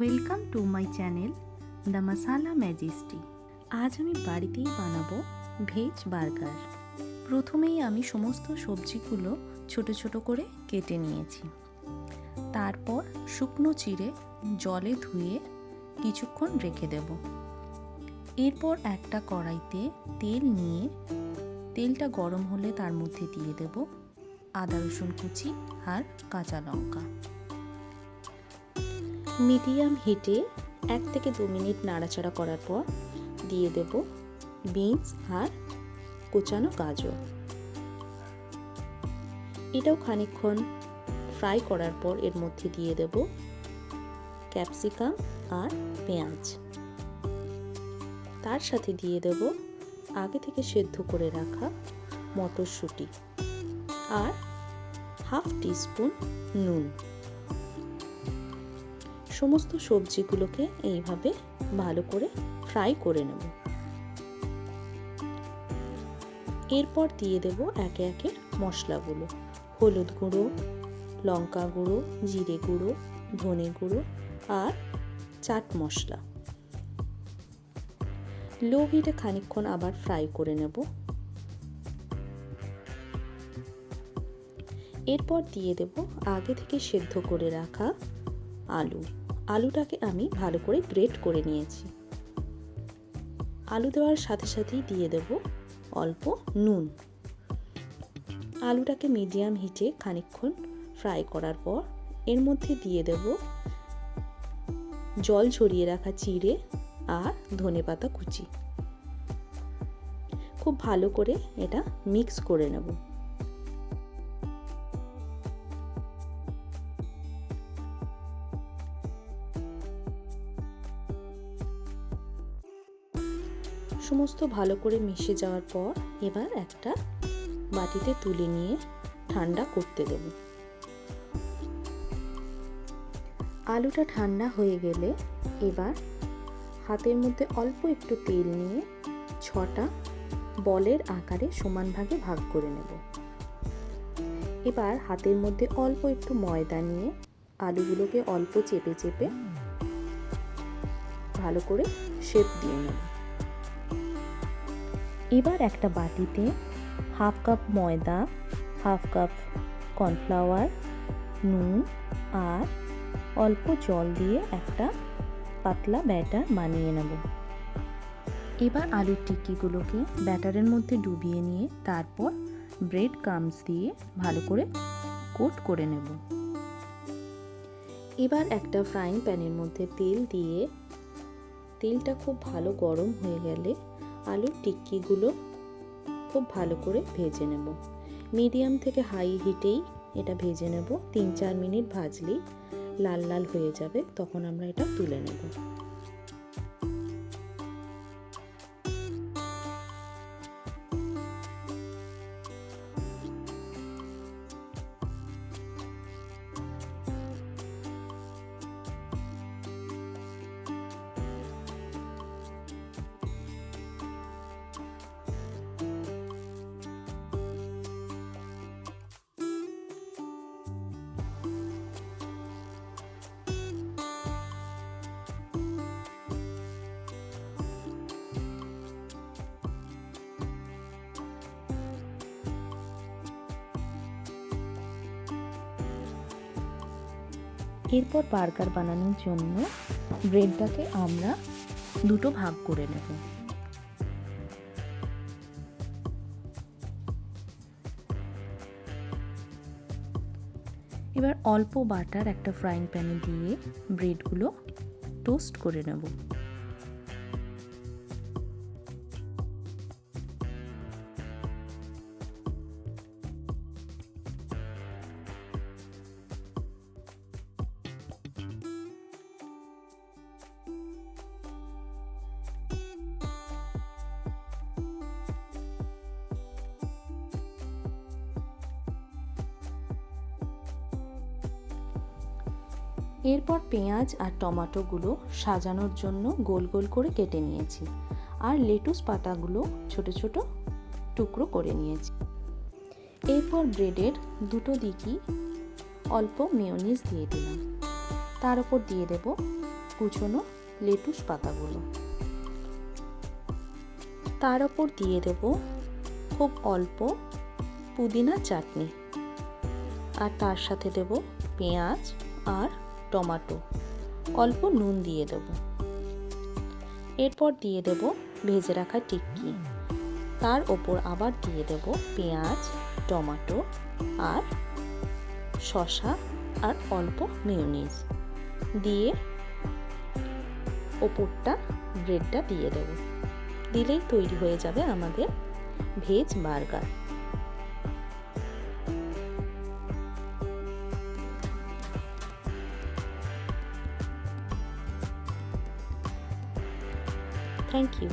Welcome to my channel the masala majesty. আজ আমি বাড়িতেই বানাবো ভেজ বার্গার। প্রথমেই আমি সমস্ত সবজিগুলো ছোট ছোট করে কেটে নিয়েছি। তারপর শুকনো চিড়ে জলে ধুয়ে কিছুক্ষণ রেখে দেব। এরপর একটা কড়াইতে তেল নিয়ে তেলটা গরম হলে তার মধ্যে দিয়ে দেব আদা রসুন কুচি আর কাঁচা লঙ্কা। মিডিয়াম হিটে 1 থেকে 2 মিনিট নাড়াচাড়া করার পর দিয়ে দেব বিনস আর কুচানো গাজর। এটাও খানিকক্ষণ ফ্রাই করার পর এর মধ্যে দিয়ে দেব ক্যাপসিকাম আর পেঁয়াজ। তার সাথে দিয়ে দেব আগে থেকে সেদ্ধ করে রাখা মটরশুঁটি আর হাফ টিস্পুন নুন। সমস্ত সবজিগুলোকে এইভাবে ভালো করে ফ্রাই করে নেব। এরপর দিয়ে দেব একে একে মশলাগুলো, হলুদ গুঁড়ো, লঙ্কা গুঁড়ো, জিরে গুঁড়ো, ধনে গুঁড়ো আর চাট মশলা। লো হিটে খানিকক্ষণ আবার ফ্রাই করে নেব। এরপর দিয়ে দেব আগে থেকে সেদ্ধ করে রাখা আলুটাকে আমি ভালো করে গ্রেট করে নিয়েছি। আলু দেওয়ার সাথে সাথেই দিয়ে দেব অল্প নুন। আলুটাকে মিডিয়াম হিটে খানিকক্ষণ ফ্রাই করার পর এর মধ্যে দিয়ে দেব জল ঝরিয়ে রাখা চিড়ে আর ধনেপাতা কুচি। খুব ভালো করে এটা মিক্স করে নেব। সমস্ত ভালো করে মিশে যাওয়ার পর এবার একটা বাটিতে তুলে নিয়ে ঠান্ডা করতে দেব। আলুটা ঠান্ডা হয়ে গেলে এবার হাতের মধ্যে অল্প একটু তেল নিয়ে 6টা বলের আকারে সমান ভাগে ভাগ করে নেব। এবার হাতের মধ্যে অল্প একটু ময়দা নিয়ে আলুগুলোকে অল্প চেপে চেপে ভালো করে শেপ দিয়ে নেব। এবার একটা বাটিতে হাফ কাপ ময়দা, হাফ কাপ কর্নফ্লাওয়ার, নুন আর অল্প জল দিয়ে একটা পাতলা ব্যাটার বানিয়ে নেব। এবার আলুর টিক্কিগুলোকে ব্যাটারের মধ্যে ডুবিয়ে নিয়ে তারপর ব্রেড ক্রাম্বস দিয়ে ভালো করে কোট করে নেব। এবার একটা ফ্রাইং প্যানের মধ্যে তেল দিয়ে তেলটা খুব ভালো গরম হয়ে গেলে আলুর টিক্কিগুলো খুব ভালো করে ভেজে নেব। মিডিয়াম থেকে হাই হিটেই এটা ভেজে নেব। 3-4 মিনিট ভাজলেই লাল লাল হয়ে যাবে, তখন আমরা এটা তুলে নেব। এরপর বার্গার বানানোর জন্য ব্রেডটাকে আমরা দুটো ভাগ করে নেব। এবার অল্প বাটার একটা ফ্রাইং প্যানে দিয়ে ব্রেডগুলো টোস্ট করে নেব। এরপর পেঁয়াজ আর টমেটোগুলো সাজানোর জন্য গোল গোল করে কেটে নিয়েছি আর লেটুস পাতাগুলো ছোট ছোট টুকরো করে নিয়েছি। এরপর ব্রেডের দুটো দিকই অল্প মেয়োনিজ দিয়ে দিলাম। তার উপর দিয়ে দেব কুচনো লেটুস পাতাগুলো। তার ওপর দিয়ে দেব খুব অল্প পুদিনা চাটনি, আর তার সাথে দেব পেঁয়াজ আর টমেটো, অল্প নুন দিয়ে দেব। এরপর দিয়ে দেব ভেজে রাখা টিক্কি, তার ওপর আবার দিয়ে দেব পেঁয়াজ, টমেটো আর শসা আর অল্প মেয়োনিজ দিয়ে ওপরটা ব্রেডটা দিয়ে দেব। দিলেই তৈরি হয়ে যাবে আমাদের ভেজ বার্গার। Thank you.